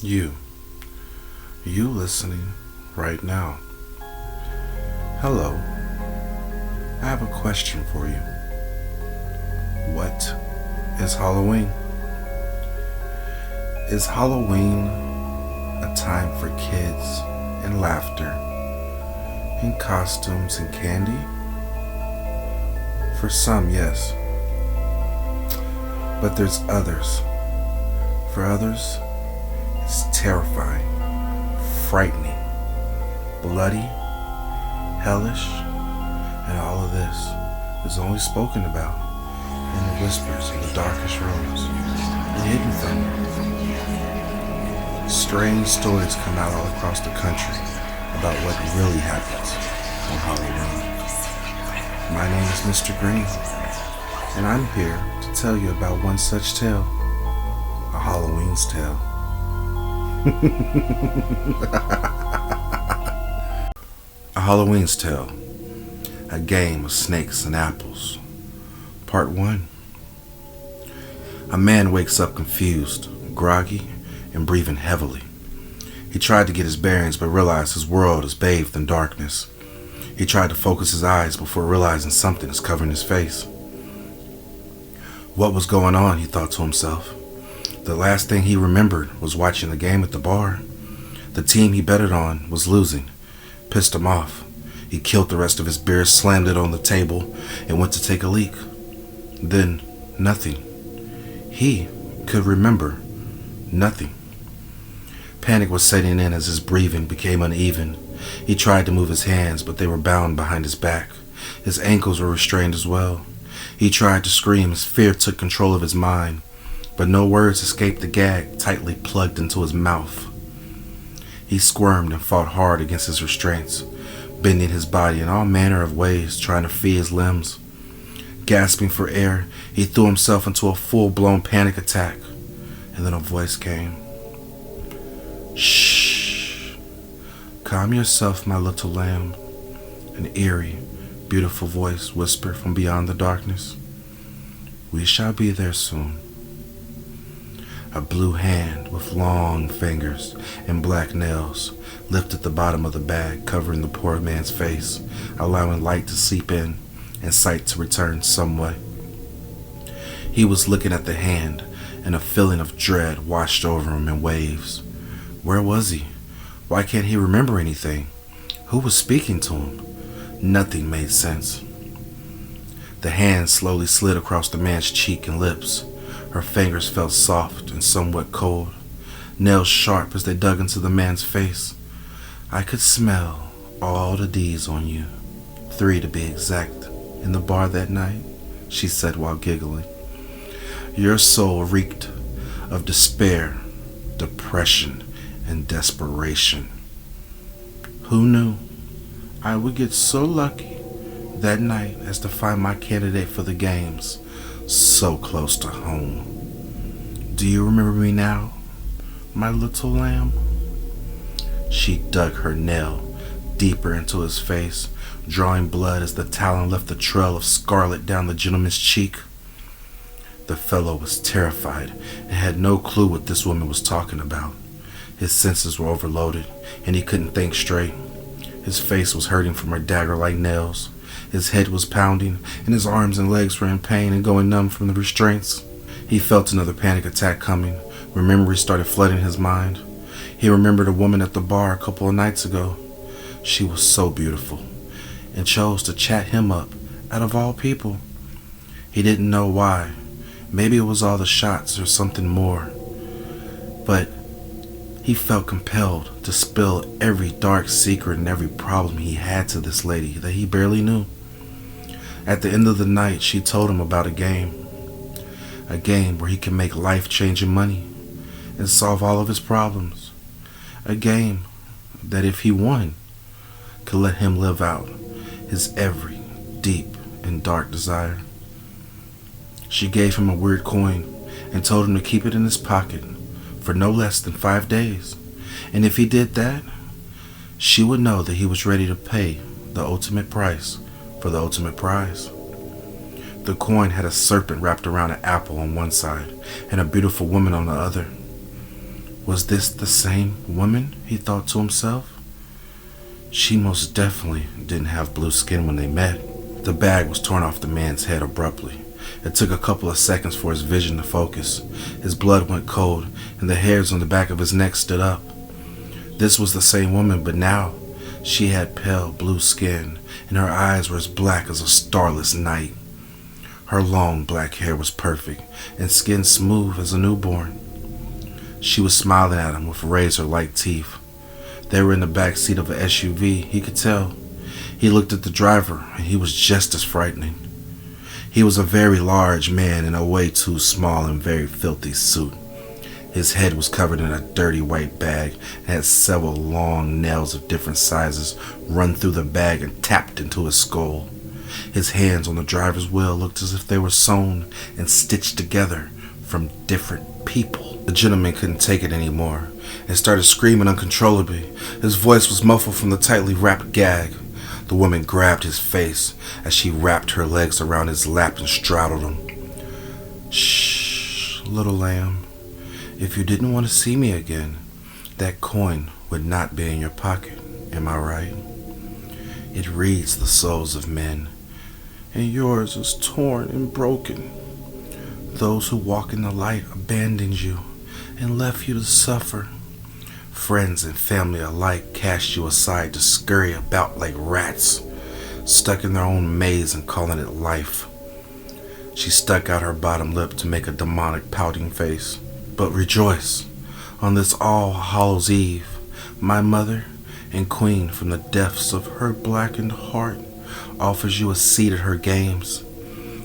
You, you listening right now. Hello, I have a question for you. What is Halloween? Is Halloween a time for kids and laughter and costumes and candy? For some, yes. But there's others. For others, it's terrifying, frightening, bloody, hellish, and all of this is only spoken about in the whispers in the darkest rooms and hidden from you. Strange stories come out all across the country about what really happens on Halloween. My name is Mr. Green, and I'm here to tell you about one such tale, a Halloween's tale. A Halloween's Tale, a game of snakes and apples. Part 1. A man wakes up confused, groggy, and breathing heavily. He tried to get his bearings but realized his world is bathed in darkness. He tried to focus his eyes before realizing something is covering his face. What was going on, he thought to himself. The last thing he remembered was watching the game at the bar. The team he betted on was losing. Pissed him off. He killed the rest of his beer, slammed it on the table, and went to take a leak. Then, nothing. He could remember nothing. Panic was setting in as his breathing became uneven. He tried to move his hands, but they were bound behind his back. His ankles were restrained as well. He tried to scream as fear took control of his mind, but no words escaped the gag tightly plugged into his mouth. He squirmed and fought hard against his restraints, bending his body in all manner of ways, trying to free his limbs. Gasping for air, he threw himself into a full-blown panic attack, and then a voice came. Shh. Calm yourself, my little lamb. An eerie, beautiful voice whispered from beyond the darkness. We shall be there soon. A blue hand with long fingers and black nails lifted the bottom of the bag, covering the poor man's face, allowing light to seep in and sight to return somewhat. He was looking at the hand, and a feeling of dread washed over him in waves. Where was he? Why can't he remember anything? Who was speaking to him? Nothing made sense. The hand slowly slid across the man's cheek and lips. Her fingers felt soft and somewhat cold, nails sharp as they dug into the man's face. I could smell all the D's on you, 3 to be exact, in the bar that night, she said while giggling. Your soul reeked of despair, depression, and desperation. Who knew I would get so lucky that night as to find my candidate for the games so close to home? Do you remember me now, my little lamb? She dug her nail deeper into his face, drawing blood as the talon left a trail of scarlet down the gentleman's cheek. The fellow was terrified and had no clue what this woman was talking about. His senses were overloaded, and he couldn't think straight. His face was hurting from her dagger-like nails. His head was pounding, and his arms and legs were in pain and going numb from the restraints. He felt another panic attack coming. Memories started flooding his mind. He remembered a woman at the bar a couple of nights ago. She was so beautiful, and chose to chat him up, out of all people. He didn't know why. Maybe it was all the shots or something more. But he felt compelled to spill every dark secret and every problem he had to this lady that he barely knew. At the end of the night, she told him about a game where he could make life-changing money and solve all of his problems. A game that if he won, could let him live out his every deep and dark desire. She gave him a weird coin and told him to keep it in his pocket for no less than 5 days. And if he did that, she would know that he was ready to pay the ultimate price for the ultimate prize. The coin had a serpent wrapped around an apple on one side and a beautiful woman on the other. Was this the same woman, he thought to himself? She most definitely didn't have blue skin when they met. The bag was torn off the man's head abruptly. It took a couple of seconds for his vision to focus. His blood went cold, and the hairs on the back of his neck stood up. This was the same woman, but now she had pale blue skin, and her eyes were as black as a starless night. Her long black hair was perfect, and skin smooth as a newborn. She was smiling at him with razor-like teeth. They were in the back seat of an SUV, he could tell. He looked at the driver, and he was just as frightening. He was a very large man in a way too small and very filthy suit. His head was covered in a dirty white bag and had several long nails of different sizes run through the bag and tapped into his skull. His hands on the driver's wheel looked as if they were sewn and stitched together from different people. The gentleman couldn't take it anymore and started screaming uncontrollably. His voice was muffled from the tightly wrapped gag. The woman grabbed his face as she wrapped her legs around his lap and straddled him. "Shh, little lamb. If you didn't want to see me again, that coin would not be in your pocket, am I right? It reads the souls of men, and yours is torn and broken. Those who walk in the light abandoned you and left you to suffer. Friends and family alike cast you aside to scurry about like rats, stuck in their own maze and calling it life." She stuck out her bottom lip to make a demonic pouting face. "But rejoice, on this All Hallows Eve, my mother and queen from the depths of her blackened heart offers you a seat at her games.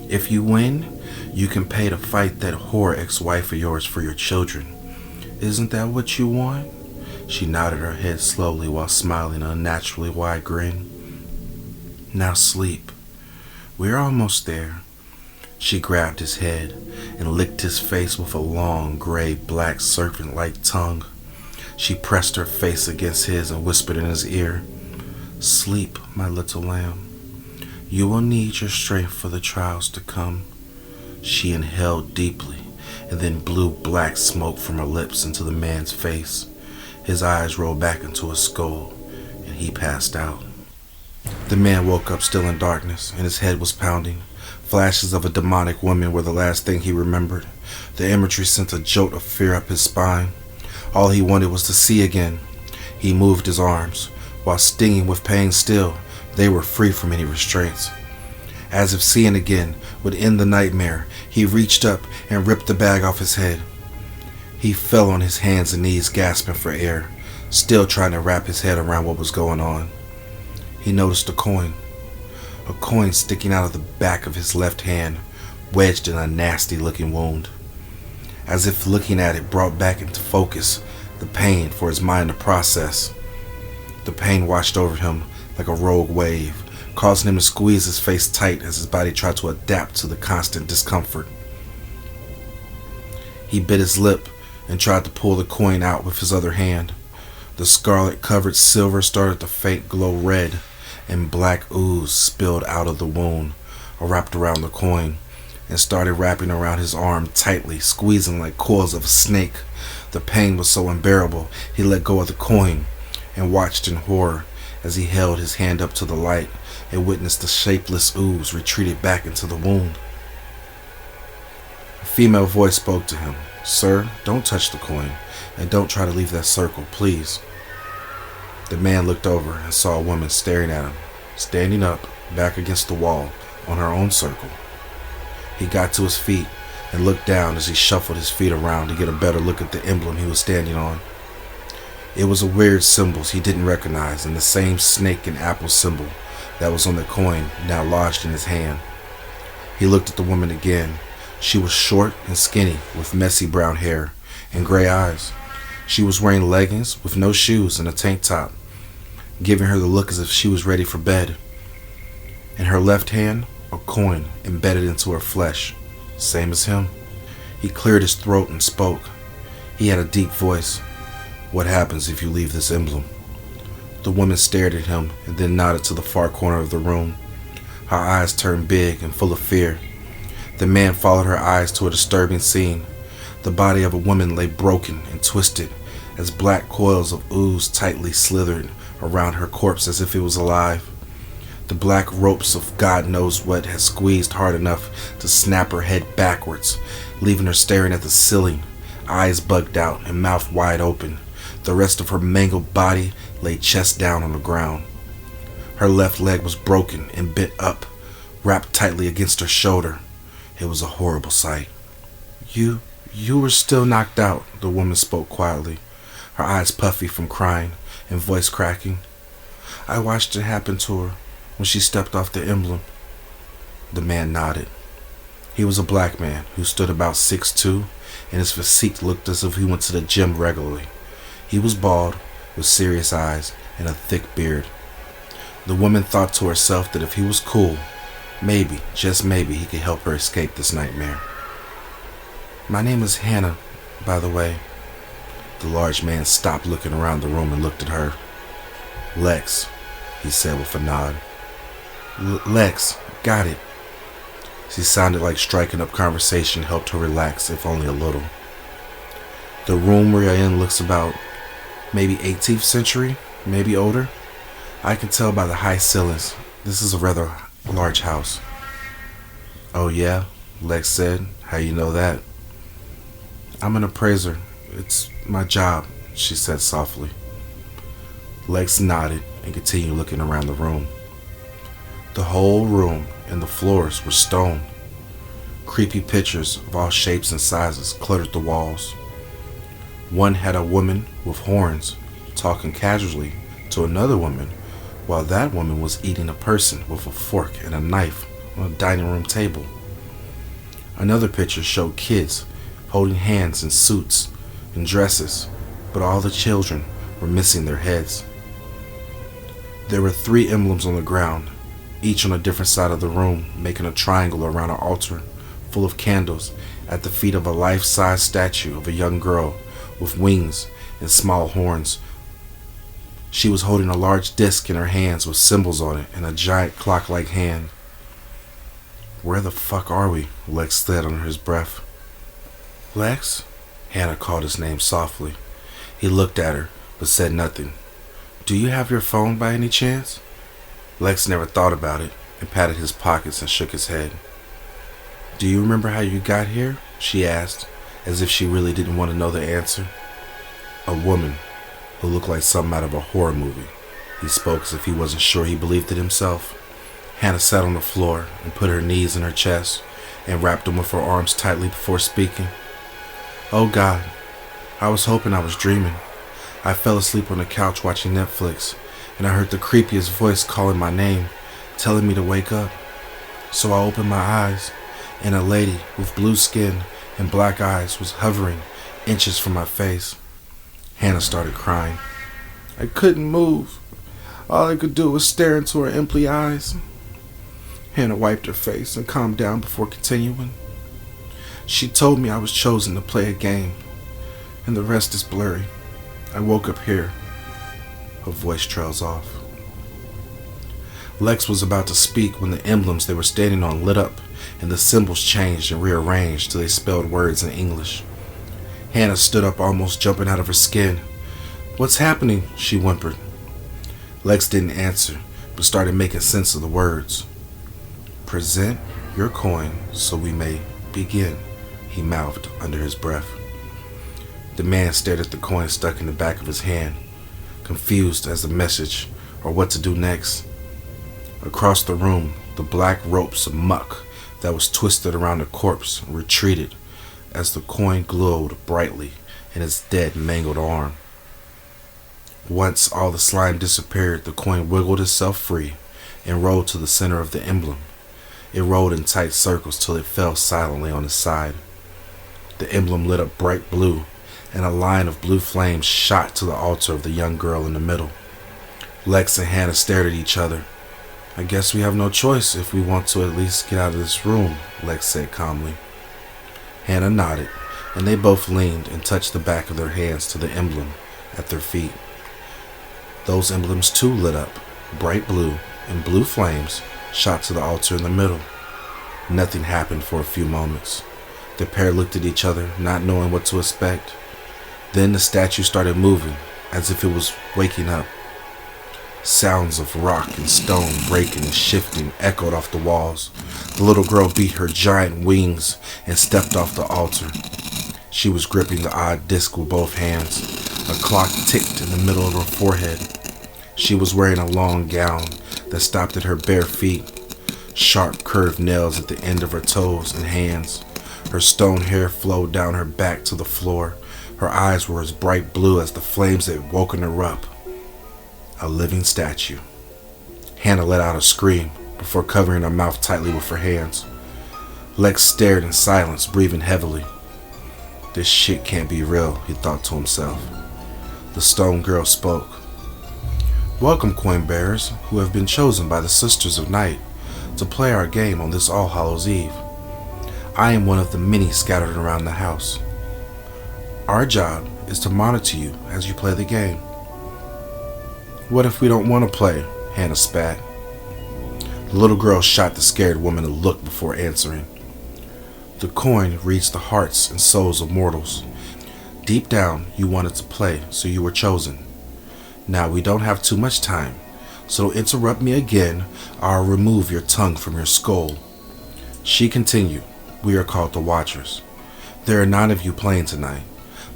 If you win, you can pay to fight that whore ex-wife of yours for your children. Isn't that what you want?" She nodded her head slowly while smiling an unnaturally wide grin. "Now sleep. We're almost there." She grabbed his head and licked his face with a long, gray-black, serpent-like tongue. She pressed her face against his and whispered in his ear, "Sleep, my little lamb. You will need your strength for the trials to come." She inhaled deeply and then blew black smoke from her lips into the man's face. His eyes rolled back into his skull, and he passed out. The man woke up still in darkness, and his head was pounding. Flashes of a demonic woman were the last thing he remembered. The imagery sent a jolt of fear up his spine. All he wanted was to see again. He moved his arms. While stinging with pain still, they were free from any restraints. As if seeing again would end the nightmare, he reached up and ripped the bag off his head. He fell on his hands and knees, gasping for air, still trying to wrap his head around what was going on. He noticed a coin sticking out of the back of his left hand, wedged in a nasty-looking wound. As if looking at it brought back into focus the pain for his mind to process. The pain washed over him like a rogue wave, causing him to squeeze his face tight as his body tried to adapt to the constant discomfort. He bit his lip and tried to pull the coin out with his other hand. The scarlet-covered silver started to faint glow red, and black ooze spilled out of the wound, wrapped around the coin, and started wrapping around his arm tightly, squeezing like coils of a snake. The pain was so unbearable, he let go of the coin and watched in horror as he held his hand up to the light and witnessed the shapeless ooze retreated back into the wound. A female voice spoke to him. "Sir, don't touch the coin, and don't try to leave that circle, please." The man looked over and saw a woman staring at him, standing up, back against the wall, on her own circle. He got to his feet and looked down as he shuffled his feet around to get a better look at the emblem he was standing on. It was a weird symbol he didn't recognize, and the same snake and apple symbol that was on the coin now lodged in his hand. He looked at the woman again. She was short and skinny, with messy brown hair and gray eyes. She was wearing leggings with no shoes and a tank top, giving her the look as if she was ready for bed. In her left hand, a coin embedded into her flesh, same as him. He cleared his throat and spoke. He had a deep voice. "What happens if you leave this emblem?" The woman stared at him and then nodded to the far corner of the room. Her eyes turned big and full of fear. The man followed her eyes to a disturbing scene. The body of a woman lay broken and twisted, as black coils of ooze tightly slithered around her corpse as if it was alive. The black ropes of God knows what had squeezed hard enough to snap her head backwards, leaving her staring at the ceiling, eyes bugged out and mouth wide open. The rest of her mangled body lay chest down on the ground. Her left leg was broken and bent up, wrapped tightly against her shoulder. It was a horrible sight. You were still knocked out," the woman spoke quietly, her eyes puffy from crying and voice cracking. "I watched it happen to her when she stepped off the emblem." The man nodded. He was a black man who stood about 6'2", and his physique looked as if he went to the gym regularly. He was bald, with serious eyes and a thick beard. The woman thought to herself that if he was cool, maybe, just maybe, he could help her escape this nightmare. "My name is Hannah, by the way." The large man stopped looking around the room and looked at her. "Lex," he said with a nod. Lex, got it." She sounded like striking up conversation helped her relax, if only a little. "The room we're in looks about maybe 18th century, maybe older. I can tell by the high ceilings. This is a rather large house." "Oh yeah?" Lex said. "How you know that?" "I'm an appraiser. It's my job," she said softly. Lex nodded and continued looking around the room. The whole room and the floors were stone. Creepy pictures of all shapes and sizes cluttered the walls. One had a woman with horns talking casually to another woman, while that woman was eating a person with a fork and a knife on a dining room table. Another picture showed kids holding hands in suits and dresses, but all the children were missing their heads. There were 3 emblems on the ground, each on a different side of the room, making a triangle around an altar full of candles at the feet of a life-size statue of a young girl with wings and small horns. She was holding a large disc in her hands with symbols on it and a giant clock-like hand. "Where the fuck are we?" Lex said under his breath. "Lex?" Hannah called his name softly. He looked at her, but said nothing. "Do you have your phone by any chance?" Lex never thought about it and patted his pockets and shook his head. "Do you remember how you got here?" she asked, as if she really didn't want to know the answer. "A woman who looked like something out of a horror movie." He spoke as if he wasn't sure he believed it himself. Hannah sat on the floor and put her knees in her chest and wrapped them with her arms tightly before speaking. "Oh God, I was hoping I was dreaming. I fell asleep on the couch watching Netflix, and I heard the creepiest voice calling my name, telling me to wake up. So I opened my eyes, and a lady with blue skin and black eyes was hovering inches from my face." Hannah started crying. "I couldn't move. All I could do was stare into her empty eyes." Hannah wiped her face and calmed down before continuing. "She told me I was chosen to play a game, and the rest is blurry. I woke up here." Her voice trails off. Lex was about to speak when the emblems they were standing on lit up and the symbols changed and rearranged till they spelled words in English. Hannah stood up, almost jumping out of her skin. "What's happening?" she whimpered. Lex didn't answer, but started making sense of the words. "Present your coin so we may begin," he mouthed under his breath. The man stared at the coin stuck in the back of his hand, confused as the message or what to do next. Across the room, the black ropes of muck that was twisted around the corpse retreated as the coin glowed brightly in its dead, mangled arm. Once all the slime disappeared, the coin wiggled itself free and rolled to the center of the emblem. It rolled in tight circles till it fell silently on its side. The emblem lit up bright blue, and a line of blue flames shot to the altar of the young girl in the middle. Lex and Hannah stared at each other. "I guess we have no choice if we want to at least get out of this room," Lex said calmly. Hannah nodded, and they both leaned and touched the back of their hands to the emblem at their feet. Those emblems too lit up, bright blue, and blue flames shot to the altar in the middle. Nothing happened for a few moments. The pair looked at each other, not knowing what to expect. Then the statue started moving as if it was waking up. Sounds of rock and stone breaking and shifting echoed off the walls. The little girl beat her giant wings and stepped off the altar. She was gripping the odd disc with both hands. A clock ticked in the middle of her forehead. She was wearing a long gown that stopped at her bare feet. Sharp curved nails at the end of her toes and hands. Her stone hair flowed down her back to the floor. Her eyes were as bright blue as the flames that had woken her up. A living statue. Hannah let out a scream before covering her mouth tightly with her hands. Lex stared in silence, breathing heavily. This shit can't be real, he thought to himself. The stone girl spoke. Welcome, coin bearers, who have been chosen by the Sisters of Night to play our game on this All Hallows Eve. I am one of the many scattered around the house. Our job is to monitor you as you play the game. What if we don't want to play? Hannah spat. The little girl shot the scared woman a look before answering. The coin reads the hearts and souls of mortals. Deep down, you wanted to play, so you were chosen. Now we don't have too much time, so don't interrupt me again, or I'll remove your tongue from your skull. She continued, We are called the Watchers. There are 9 of you playing tonight.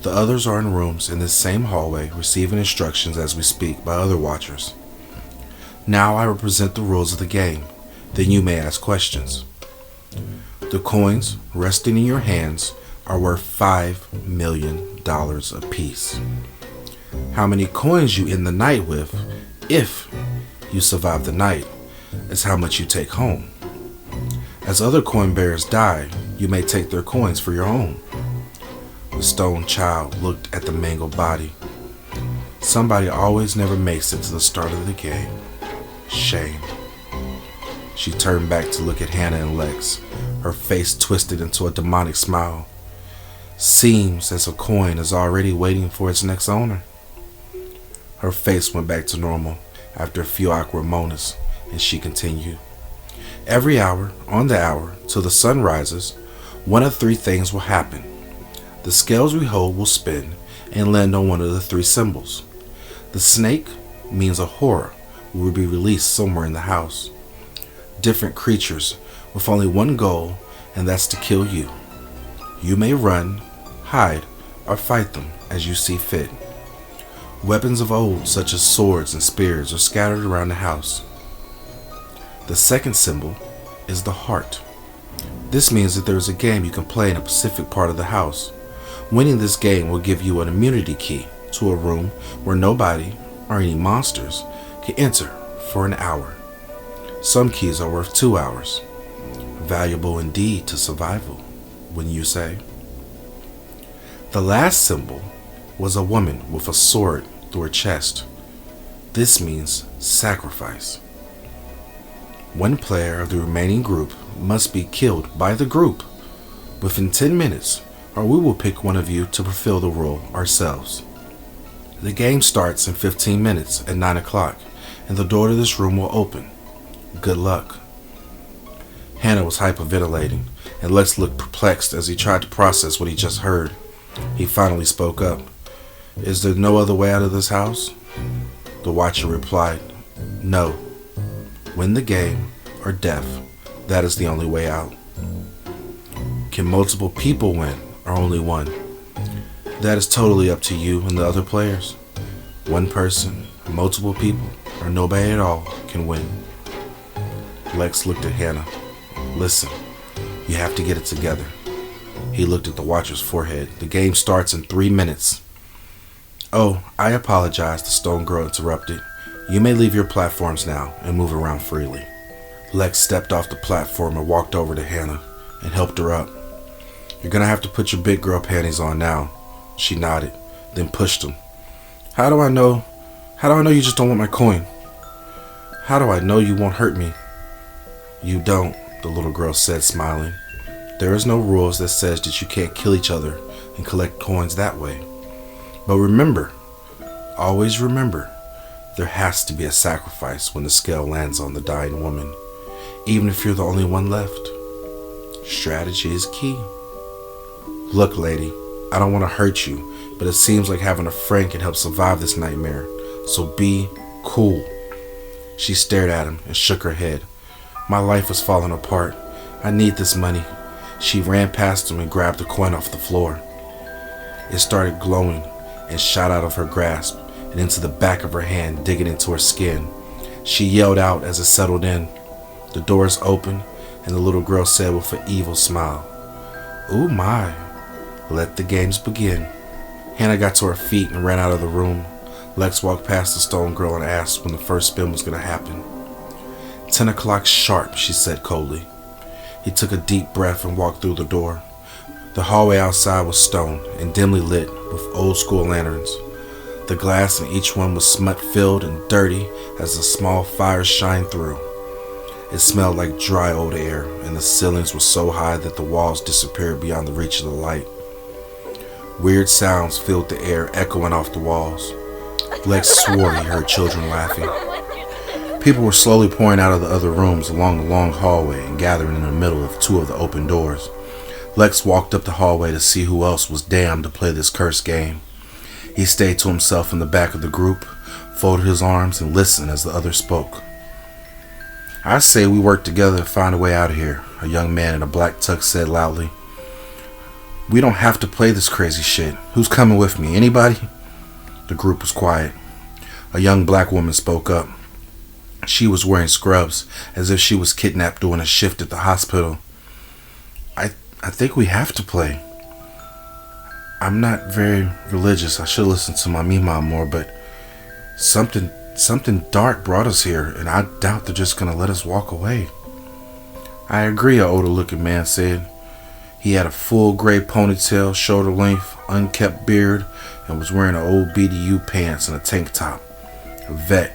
The others are in rooms in this same hallway receiving instructions as we speak by other Watchers. Now I will present the rules of the game. Then you may ask questions. The coins resting in your hands are worth $5 million apiece. How many coins you end the night with, if you survive the night, is how much you take home. As other coin bearers die, you may take their coins for your own. The stone child looked at the mangled body. Somebody always never makes it to the start of the game. Shame. She turned back to look at Hannah and Lex, her face twisted into a demonic smile. Seems as a coin is already waiting for its next owner. Her face went back to normal after a few awkward moments, and she continued. Every hour, on the hour, till the sun rises, one of 3 things will happen. The scales we hold will spin and land on one of the 3 symbols. The snake means a horror will be released somewhere in the house. Different creatures with only one goal, and that's to kill you. You may run, hide, or fight them as you see fit. Weapons of old, such as swords and spears, are scattered around the house. The second symbol is the heart. This means that there is a game you can play in a specific part of the house. Winning this game will give you an immunity key to a room where nobody or any monsters can enter for an hour. Some keys are worth 2 hours. Valuable indeed to survival, wouldn't you say? The last symbol was a woman with a sword through her chest. This means sacrifice. One player of the remaining group must be killed by the group within 10 minutes, or we will pick one of you to fulfill the role ourselves. The game starts in 15 minutes at 9 o'clock, and the door to this room will open. Good luck. Hannah was hyperventilating, and Lex looked perplexed as he tried to process what he just heard. He finally spoke up. Is there no other way out of this house? The Watcher replied, No. Win the game or death. That is the only way out. Can multiple people win or only one? That is totally up to you and the other players. One person, multiple people, or nobody at all can win. Lex looked at Hannah. Listen, you have to get it together. He looked at the Watcher's forehead. The game starts in 3 minutes. Oh, I apologize, the stone girl interrupted. You may leave your platforms now and move around freely. Lex stepped off the platform and walked over to Hannah and helped her up. You're gonna have to put your big girl panties on now. She nodded, then pushed him. How do I know you just don't want my coin? How do I know you won't hurt me? You don't, the little girl said, smiling. There is no rules that says that you can't kill each other and collect coins that way. But remember, always remember, there has to be a sacrifice when the scale lands on the dying woman, even if you're the only one left. Strategy is key. Look, lady, I don't want to hurt you. but it seems like having a friend can help survive this nightmare. So be cool. She stared at him and shook her head. My life is falling apart. I need this money. She ran past him and grabbed a coin off the floor. It started glowing and shot out of her grasp and into the back of her hand, digging into her skin. She yelled out as it settled in. The doors opened and the little girl said with an evil smile, "Ooh my, let the games begin." Hannah got to her feet and ran out of the room. Lex walked past the stone girl and asked when the first spin was going to happen. 10 o'clock sharp, she said coldly. He took a deep breath and walked through the door. The hallway outside was stone and dimly lit with old school lanterns. The glass in each one was smut-filled and dirty as the small fires shined through. It smelled like dry old air, and the ceilings were so high that the walls disappeared beyond the reach of the light. Weird sounds filled the air, echoing off the walls. Lex swore he heard children laughing. People were slowly pouring out of the other rooms along the long hallway and gathering in the middle of two of the open doors. Lex walked up the hallway to see who else was damned to play this cursed game. He stayed to himself in the back of the group, folded his arms, and listened as the others spoke. "I say we work together to find a way out of here," a young man in a black tux said loudly. "We don't have to play this crazy shit. Who's coming with me? Anybody?" The group was quiet. A young black woman spoke up. She was wearing scrubs, as if she was kidnapped during a shift at the hospital. I think we have to play. I'm not very religious. I should listen to my Mima more, but something dark brought us here, and I doubt they're just gonna let us walk away." "I agree," an older looking man said. He had a full gray ponytail, shoulder length, unkempt beard, and was wearing an old BDU pants and a tank top. A vet,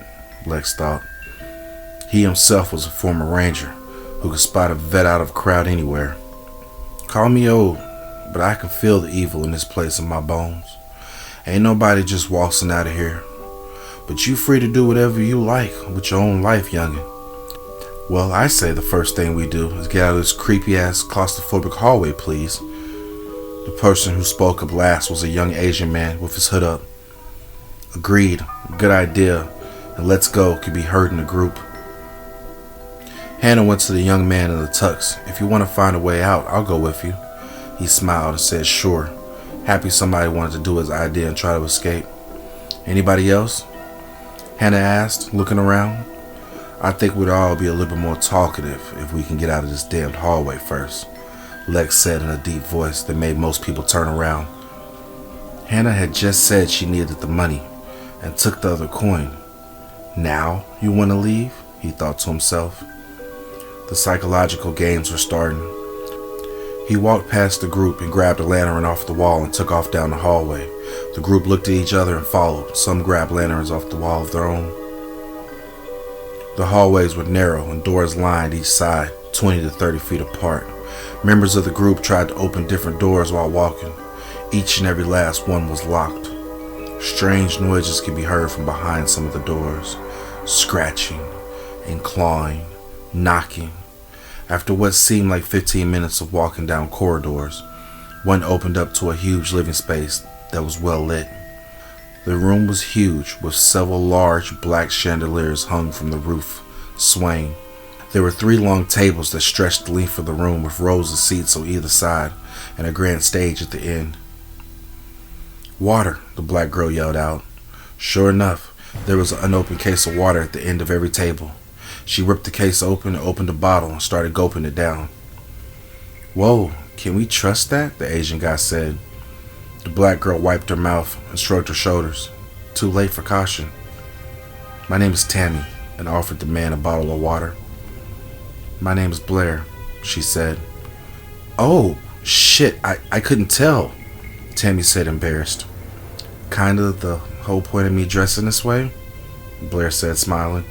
Lex thought. He himself was a former ranger who could spot a vet out of a crowd anywhere. "Call me old, but I can feel the evil in this place in my bones. Ain't nobody just waltzing out of here. But you free to do whatever you like with your own life, youngin'." "Well, I say the first thing we do is get out of this creepy-ass claustrophobic hallway, please." The person who spoke up last was a young Asian man with his hood up. "Agreed. Good idea. And let's go," could be heard in the group. Hannah went to the young man in the tux. "If you want to find a way out, I'll go with you." He smiled and said, "Sure," happy somebody wanted to do his idea and try to escape. "Anybody else?" Hannah asked, looking around. "I think we'd all be a little bit more talkative if we can get out of this damned hallway first," Lex said in a deep voice that made most people turn around. Hannah had just said she needed the money and took the other coin. "Now you want to leave?" he thought to himself. The psychological games were starting. He walked past the group and grabbed a lantern off the wall and took off down the hallway. The group looked at each other and followed. Some grabbed lanterns off the wall of their own. The hallways were narrow and doors lined each side, 20 to 30 feet apart. Members of the group tried to open different doors while walking. Each and every last one was locked. Strange noises could be heard from behind some of the doors. Scratching and clawing, knocking. After what seemed like 15 minutes of walking down corridors, one opened up to a huge living space that was well lit. The room was huge, with several large black chandeliers hung from the roof, swaying. There were 3 long tables that stretched the length of the room with rows of seats on either side and a grand stage at the end. "Water," the black girl yelled out. Sure enough, there was an unopened case of water at the end of every table. She ripped the case open and opened a bottle and started gulping it down. "Whoa, can we trust that?" the Asian guy said. The black girl wiped her mouth and shrugged her shoulders. Too late for caution. "My name is Tammy," and offered the man a bottle of water. "My name is Blair," she said. "Oh, shit, I couldn't tell," Tammy said, embarrassed. "Kinda the whole point of me dressing this way?" Blair said, smiling.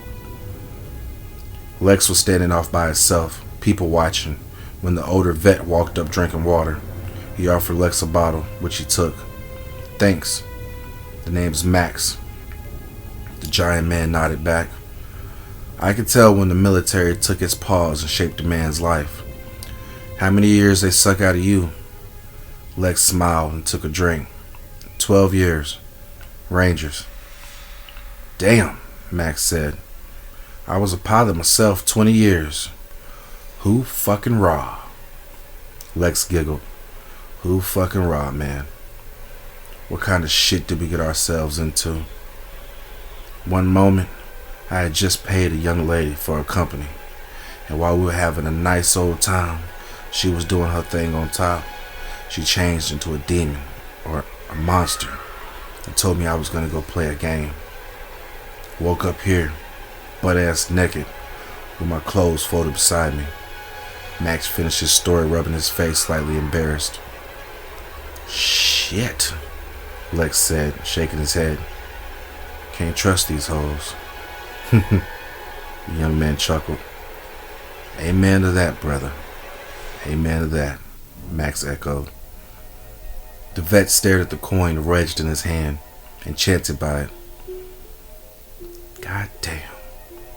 Lex was standing off by himself, people watching, when the older vet walked up drinking water. He offered Lex a bottle, which he took. "Thanks. The name's Max." The giant man nodded back. "I could tell when the military took its paws and shaped a man's life. How many years they suck out of you?" Lex smiled and took a drink. 12 years. Rangers. Damn, Max said. I was a pilot myself 20 years. Who fucking raw? Lex giggled. Who fucking raw, man? What kind of shit did we get ourselves into? One moment, I had just paid a young lady for a company, and while we were having a nice old time, she was doing her thing on top. She changed into a demon, or a monster, and told me I was gonna go play a game. Woke up here, butt-ass naked, with my clothes folded beside me. Max finished his story, rubbing his face, slightly embarrassed. Shit, Lex said, shaking his head. Can't trust these hoes. The young man chuckled. Amen to that, brother. Amen to that, Max echoed. The vet stared at the coin wedged in his hand, enchanted by it. God damn.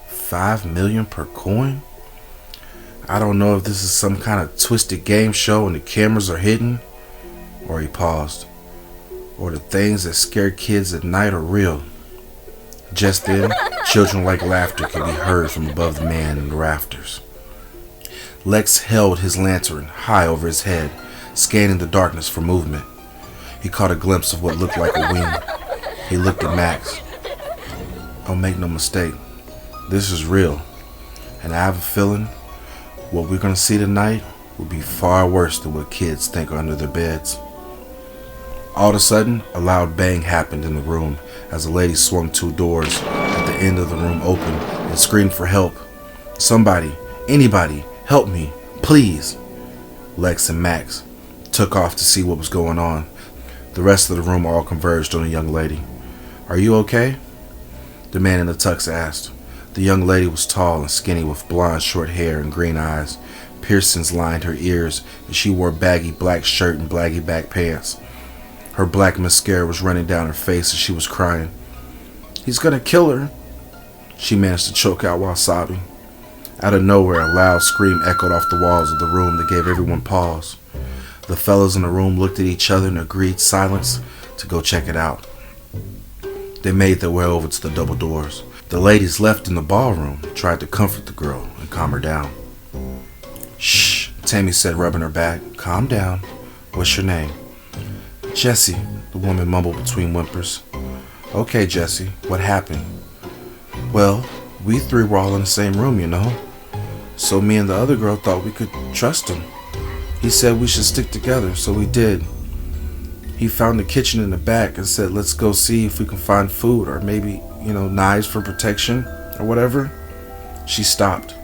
5 million per coin? I don't know if this is some kind of twisted game show and the cameras are hidden. Or he paused. Or the things that scare kids at night are real. Just then, children-like laughter could be heard from above the man in the rafters. Lex held his lantern high over his head, scanning the darkness for movement. He caught a glimpse of what looked like a wing. He looked at Max. Oh, make no mistake, this is real. And I have a feeling what we're going to see tonight will be far worse than what kids think are under their beds. All of a sudden, a loud bang happened in the room as a lady swung 2 doors at the end of the room open and screamed for help. Somebody, anybody, help me, please. Lex and Max took off to see what was going on. The rest of the room all converged on the young lady. Are you okay? The man in the tux asked. The young lady was tall and skinny with blonde short hair and green eyes. Piercings lined her ears and she wore baggy black shirt and baggy back pants. Her black mascara was running down her face as she was crying. He's gonna kill her, she managed to choke out while sobbing. Out of nowhere, a loud scream echoed off the walls of the room that gave everyone pause. The fellows in the room looked at each other in agreed silence to go check it out. They made their way over to the double doors. The ladies left in the ballroom tried to comfort the girl and calm her down. Shh, Tammy said, rubbing her back. Calm down. What's your name? Jessie, the woman mumbled between whimpers. Okay, Jessie, what happened? Well, we 3 were all in the same room, you know. So me and the other girl thought we could trust him. He said we should stick together, so we did. He found the kitchen in the back and said, let's go see if we can find food or maybe, knives for protection or whatever. She stopped.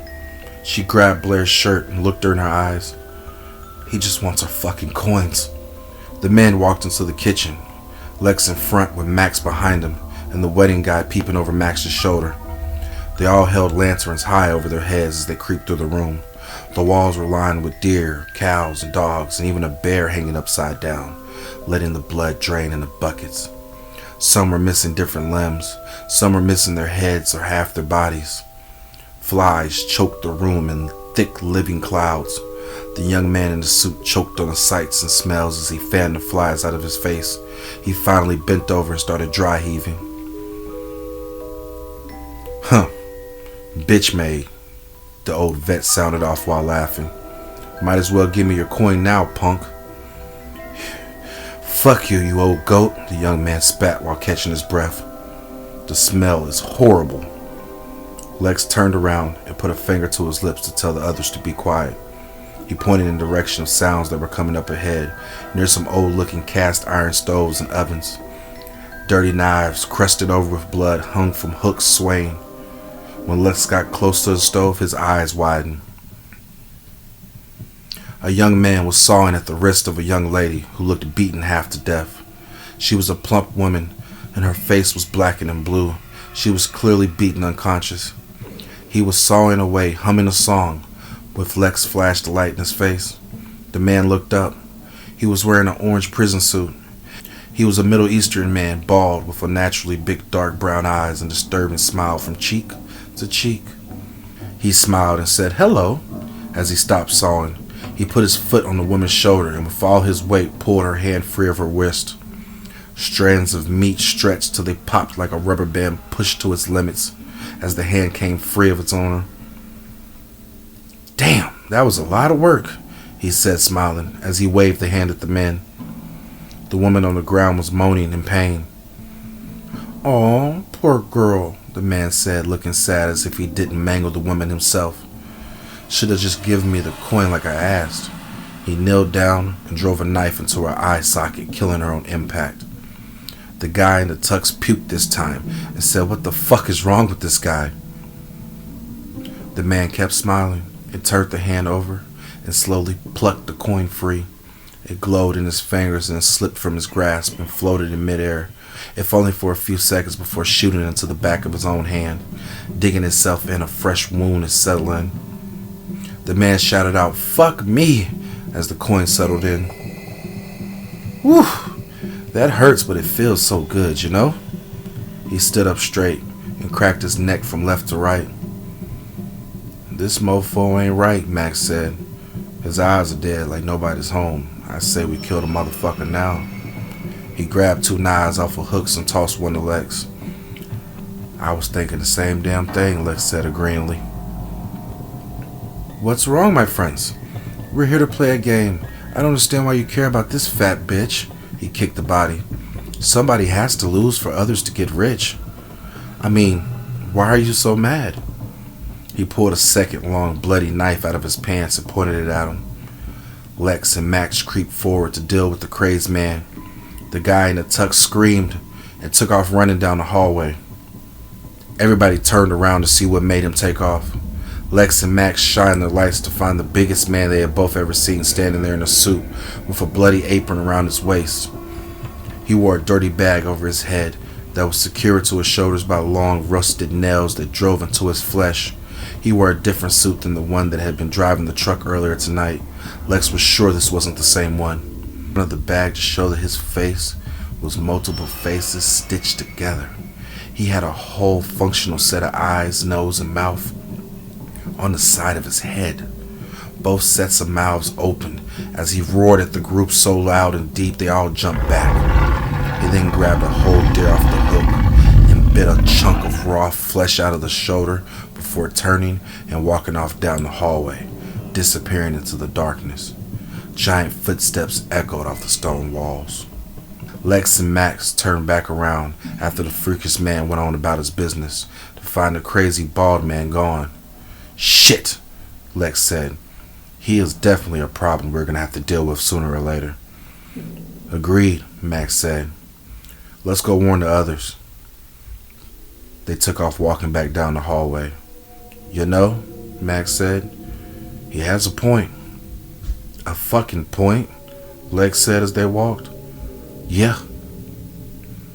She grabbed Blair's shirt and looked her in her eyes. He just wants our fucking coins. The men walked into the kitchen, Lex in front with Max behind him and the wedding guy peeping over Max's shoulder. They all held lanterns high over their heads as they creeped through the room. The walls were lined with deer, cows, and dogs, and even a bear hanging upside down, letting the blood drain in the buckets. Some were missing different limbs. Some were missing their heads or half their bodies. Flies choked the room in thick living clouds. The young man in the suit choked on the sights and smells as he fanned the flies out of his face. He finally bent over and started dry heaving. Huh. Bitch made, the old vet sounded off while laughing. Might as well give me your coin now, punk. Fuck you, you old goat, the young man spat while catching his breath. The smell is horrible. Lex turned around and put a finger to his lips to tell the others to be quiet. He pointed in the direction of sounds that were coming up ahead, near some old-looking cast iron stoves and ovens. Dirty knives, crusted over with blood, hung from hooks swaying. When Lex got close to the stove, his eyes widened. A young man was sawing at the wrist of a young lady who looked beaten half to death. She was a plump woman, and her face was blackened and blue. She was clearly beaten unconscious. He was sawing away, humming a song, with Lex flashed a light in his face. The man looked up. He was wearing an orange prison suit. He was a Middle Eastern man, bald, with unnaturally big dark brown eyes and a disturbing smile from cheek to cheek. He smiled and said, "Hello," as he stopped sawing. He put his foot on the woman's shoulder and with all his weight pulled her hand free of her wrist. Strands of meat stretched till they popped like a rubber band pushed to its limits as the hand came free of its owner. "Damn, that was a lot of work," he said, smiling, as he waved the hand at the men. The woman on the ground was moaning in pain. "Aw, poor girl," the man said, looking sad as if he didn't mangle the woman himself. "Should have just given me the coin like I asked." He knelt down and drove a knife into her eye socket, killing her on impact. The guy in the tux puked this time and said, "What the fuck is wrong with this guy?" The man kept smiling and turned the hand over and slowly plucked the coin free. It glowed in his fingers and slipped from his grasp and floated in midair, if only for a few seconds before shooting into the back of his own hand, digging itself in a fresh wound and settling. The man shouted out, "Fuck me," as the coin settled in. "Whew, that hurts, but it feels so good, you know?" He stood up straight and cracked his neck from left to right. "This mofo ain't right," Max said. "His eyes are dead like nobody's home. I say we kill the motherfucker now." He grabbed 2 knives off of hooks and tossed one to Lex. "I was thinking the same damn thing," Lex said agreeingly. "What's wrong, my friends? We're here to play a game. I don't understand why you care about this fat bitch." He kicked the body. "Somebody has to lose for others to get rich. I mean, why are you so mad?" He pulled a second long bloody knife out of his pants and pointed it at him. Lex and Max creeped forward to deal with the crazed man. The guy in the tux screamed and took off running down the hallway. Everybody turned around to see what made him take off. Lex and Max shined their lights to find the biggest man they had both ever seen standing there in a suit with a bloody apron around his waist. He wore a dirty bag over his head that was secured to his shoulders by long rusted nails that drove into his flesh. He wore a different suit than the one that had been driving the truck earlier tonight. Lex was sure this wasn't the same one. Of the bag to show that his face was multiple faces stitched together. He had a whole functional set of eyes, nose, and mouth on the side of his head. Both sets of mouths opened as he roared at the group so loud and deep they all jumped back. He then grabbed a whole deer off the hook and bit a chunk of raw flesh out of the shoulder before turning and walking off down the hallway, disappearing into the darkness. Giant footsteps echoed off the stone walls. Lex and Max turned back around after the freakish man went on about his business to find the crazy bald man gone. "Shit," Lex said. "He is definitely a problem we're going to have to deal with sooner or later." "Agreed," Max said. "Let's go warn the others." They took off walking back down the hallway. "You know," Max said, "he has a point." "A fucking point?" Lex said as they walked. "Yeah.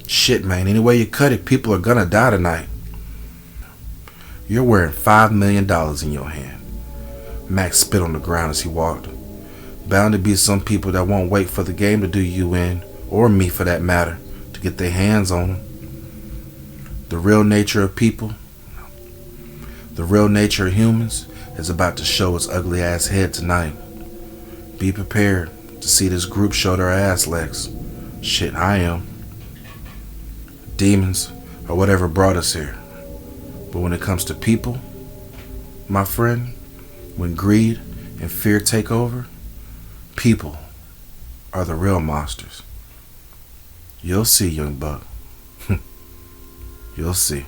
Shit, man, any way you cut it, people are gonna die tonight." "You're wearing $5 million in your hand." Max spit on the ground as he walked. "Bound to be some people that won't wait for the game to do you in, or me for that matter, to get their hands on them. The real nature of people, the real nature of humans, is about to show its ugly ass head tonight. Be prepared to see this group show their ass, Lex. Shit, I am. Demons or whatever brought us here. But when it comes to people, my friend, when greed and fear take over, people are the real monsters. You'll see, young buck. You'll see."